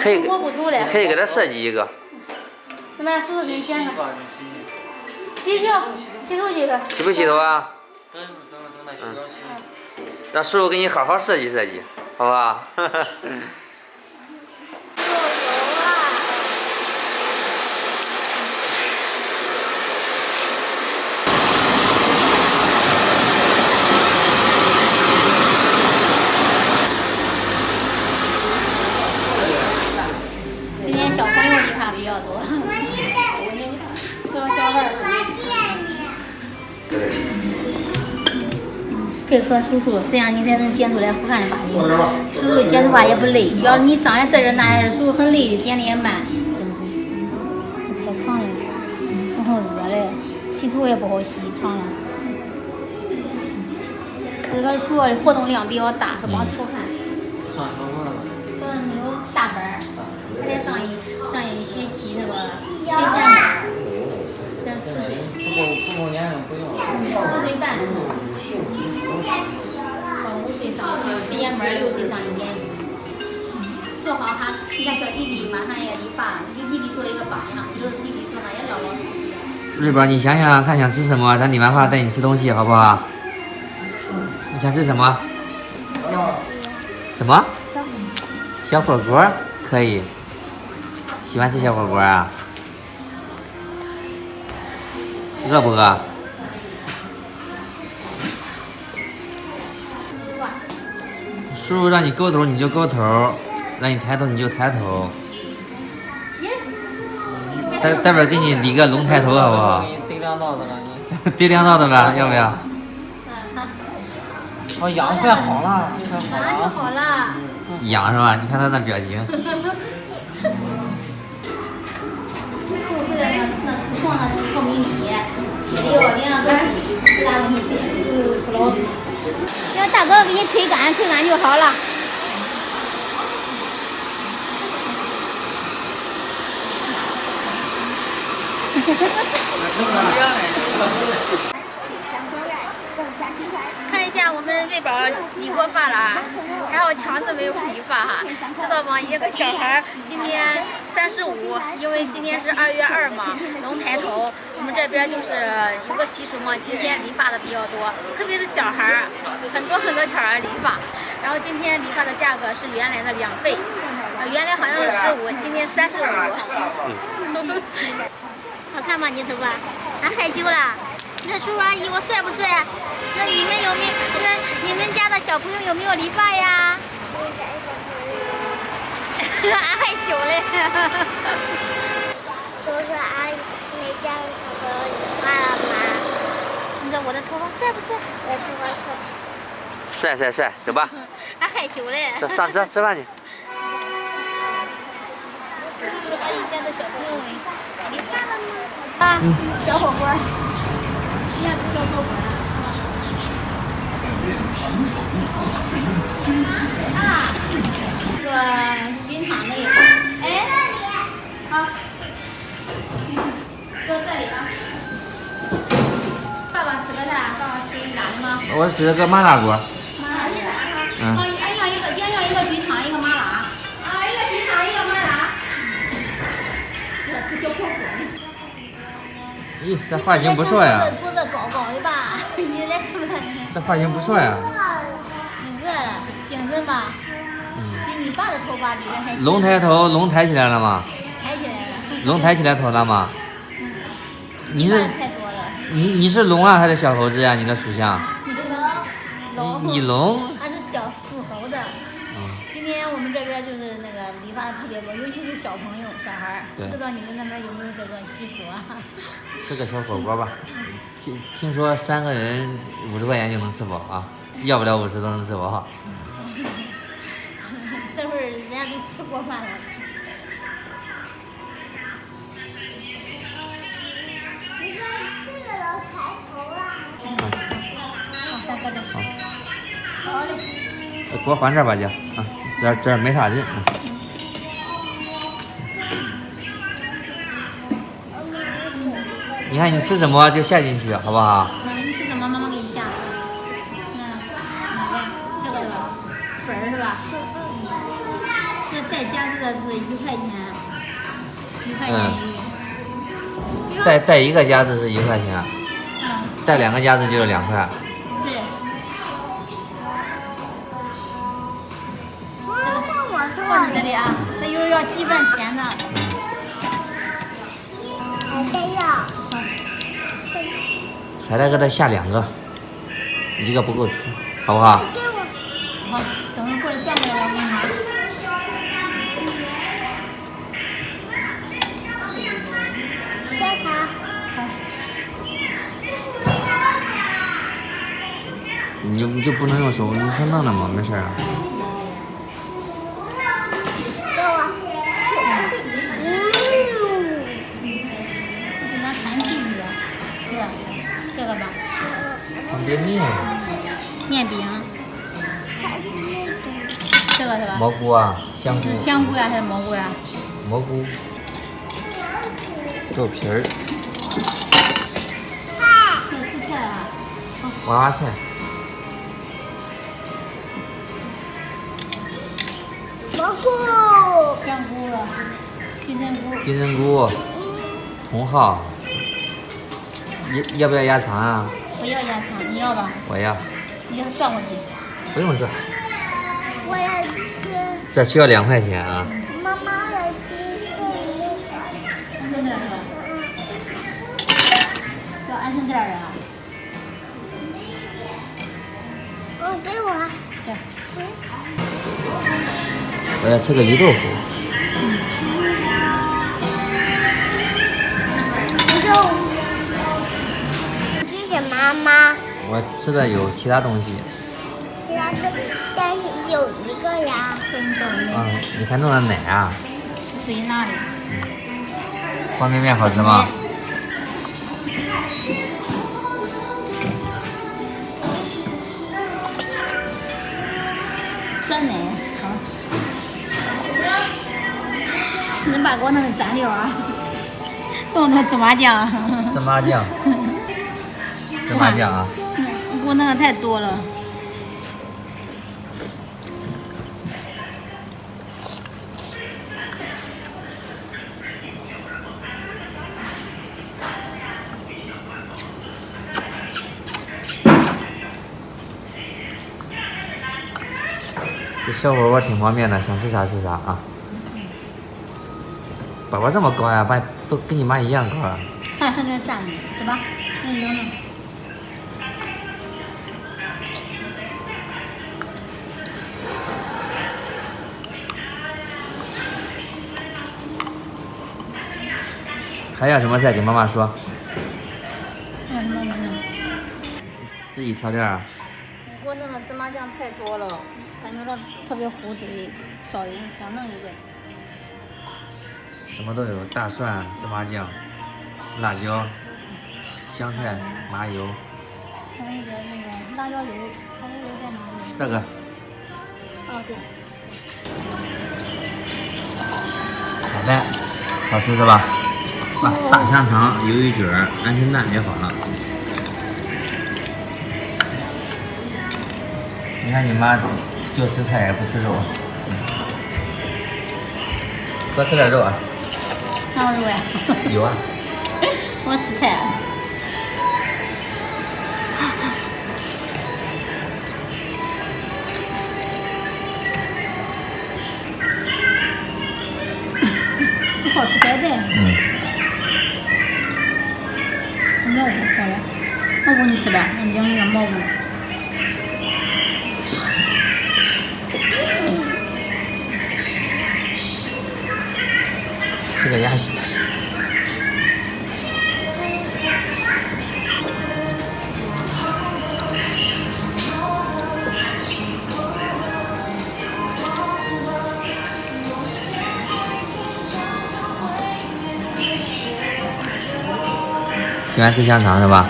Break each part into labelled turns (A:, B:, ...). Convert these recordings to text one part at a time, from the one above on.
A: 可以
B: 摸不透了。
A: 可以给他设计一个。
B: 怎么样，叔叔给你剪上。洗去，洗头去吧。
A: 洗不洗头啊？
C: 等他洗澡洗。
A: 让叔叔给你好好设计设计，好不好？
B: 今天小朋友理发比较多，这个小孩配合叔叔，这样你才能剪出来好看的发型。叔叔剪头发也不累，要是你长在这儿那儿，叔叔很累的，剪的也慢。太长了，然后热嘞，洗头也不好洗，长了。这个学校的活动量比较大，是帮出汗。
C: 上高中了吧？
B: 没有大班儿，还得上一学期那个学前班，现在4岁。
C: 不够年龄不用。
B: 4岁半。到5岁上学前班，6岁上1年级。做好他，你看小弟弟马上也理发，你给弟弟做一个榜样，就是弟弟做那也老老实实。
A: 瑞宝，你想想看想吃什么，咱理完发带你吃东西，好不好？你想吃什么？什么？小火锅可以。喜欢吃小火锅啊？饿不饿？叔叔让你勾头你就勾头，让你抬头你就抬头。待会儿给你理个龙抬头好不好？
C: 给你对两道子了你。
A: 对两道子吧，要不要？
C: 我痒快好了，快好
B: 马上就
C: 了。
B: 好了。
A: 痒是吧？你看他那表情。
B: 我觉得那床上是透明地，贴的要脸都是没啥问题的，就是不老实。让大哥给你吹干就好了。看一下我们瑞宝理过发了，还好强子没有理发哈，知道吗？一个小孩今天35，因为今天是2月2嘛，龙抬头。我们这边就是有个习俗嘛，今天理发的比较多，特别是小孩，很多小孩理发。然后今天理发的价格是原来的2倍，原来好像是15，今天35。好看吗？你头发？还害羞了？那叔叔阿姨我帅不帅？那你们有没有？那你们家的小朋友有没有理发呀？俺害羞嘞。
D: 叔叔阿姨，你们家的小朋友理发了吗？
B: 你说我的头发帅不帅？
D: 我头发帅。
A: 帅，走吧。
B: 还害羞嘞。
A: 上车吃饭去。
B: 叔叔阿姨家的小朋友理发了吗？啊，小火锅，你要吃小火锅呀？啊，这个菌汤的，哎，好，搁这里吧。爸爸吃个啥？爸爸吃辣的吗？
A: 我吃个麻辣锅。
B: 麻辣锅。好，俺要一个，今天要一个菌汤，一个麻辣。啊，一个菌汤，一个麻辣。要吃小火锅呢。
A: 咦，这发型不错呀！
B: 坐着高高的吧，你来是不是？
A: 这发型不错呀！
B: 饿了，精神吧？比你爸的头发理的还。
A: 龙抬头，龙抬起来了吗？
B: 抬起来了。
A: 龙抬起来头了吗？你是
B: 太多了。
A: 你是龙啊还是小猴子呀？你的属相？
B: 龙。
A: 你龙？
B: 它是属猴的。今天我们这边就是那个理发的特别多，尤其是小朋友、小孩儿。不知道你们那边有没有这个习俗啊？
A: 吃个小火锅吧。听说3个人50块钱就能吃饱啊，要不了50都能吃饱。
B: 这会儿人家都吃过饭了。
D: 你看这个人抬头了。
B: 好，再搁这。好嘞。
A: 锅换这儿吧，姐啊，这儿没啥人。你看你吃什么就下进去，好不好？
B: 你吃什么？妈妈给你下。哪个？这个粉儿是吧？这带夹子的是1块钱，1块钱一个。
A: 带一个夹子是1块钱，
B: 嗯，
A: 带2个夹子就是2块。
B: 对。放你这里啊，这一会儿要计饭钱的。
A: 还得给他下2个，1个不够吃，好不好？
B: 好，等会儿过来转过来，我给你拿。
A: 你就不能用手，你说弄了嘛，没事啊。
B: 我就拿餐具是吧？是吧？这个吧。
A: 放点面。
B: 面饼。这个是吧？
A: 蘑菇啊，香菇。
B: 是香菇呀还是蘑菇呀？
A: 蘑菇。豆皮儿。
B: 要吃菜啊？
A: 娃娃菜。
D: 蘑菇，
B: 香菇了，金针菇。
A: 金针菇。茼蒿。要不要鸭肠啊？
B: 不要鸭肠，你要吧？
A: 我要。
B: 你要转过去。
A: 不用转。
D: 我要吃。
A: 这需要2块钱啊。
D: 妈妈要吃这里。
B: 安生点是吧？要安生点啊？
D: 给我。
B: 对。
A: 我要吃个鱼豆腐。
D: 吃什么吗？
A: 我吃的有其他东西。
D: 其他的，但是有一个呀。
B: 给你等着。
A: 你还弄了奶啊？
B: 自己拿的。
A: 方便面好吃吗？
B: 酸奶，好。你把给我弄个蘸料啊！这么多芝麻酱。
A: 芝麻酱。芝麻酱啊。
B: 你给我弄的太多了。
A: 这小火锅挺方便的，想吃啥吃啥啊。宝宝这么高呀，都跟你妈一样高啊。
B: 还在那站着，是吧？那你弄弄。
A: 还要什么菜？给妈妈说。
B: 什么弄？
A: 自己调料啊。
B: 你给我弄的芝麻酱太多了，感觉到特别糊嘴，少一个，想弄一个。
A: 什么都有，大蒜、芝麻酱、辣椒、香菜、麻油。
B: 还有一个那个辣椒油，辣椒油在哪里？
A: 这个。
B: 哦，对。
A: 好的，好吃是吧？大香肠、鱿鱼卷、鹌鹑蛋就好了。你看你妈就吃菜也不吃肉，多吃点肉啊。
B: 哪有肉呀？
A: 有啊。
B: 我吃菜。好吃呆呆。蘑菇好呀，蘑菇你吃呗，你整一个蘑菇。
A: 吃个鸭血。喜欢吃香肠是吧？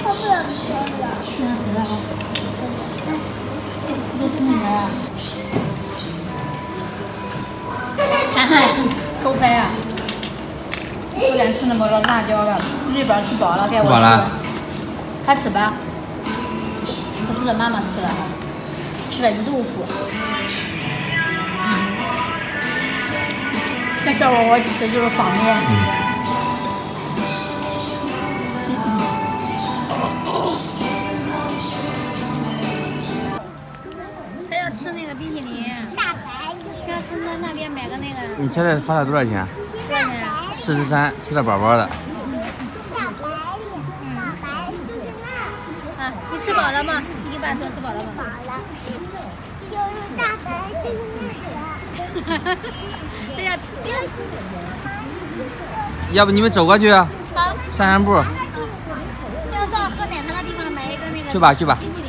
D: 我不想吃了。
B: 手拍啊，不敢吃那么多辣椒了，日本吃饱了，该我
A: 吃饱了
B: 吃。他吃吧，不是妈妈吃的，吃了鱼豆腐。那小窝窝吃就是方便。他要吃那个冰淇淋，他要吃那边买个那个
A: 你猜猜花了多少钱？
B: 多少钱？
A: 43，吃的饱饱的。
B: 啊，你吃饱了吗？你给爸说吃饱了吗？
D: 饱了，就是大白就是那个。
B: 他要吃。
A: 要不你们走过去啊，
B: 好，
A: 散散步。
B: 要上喝奶糖的地方买一个那个。
A: 去吧去吧。
B: 冰淇淋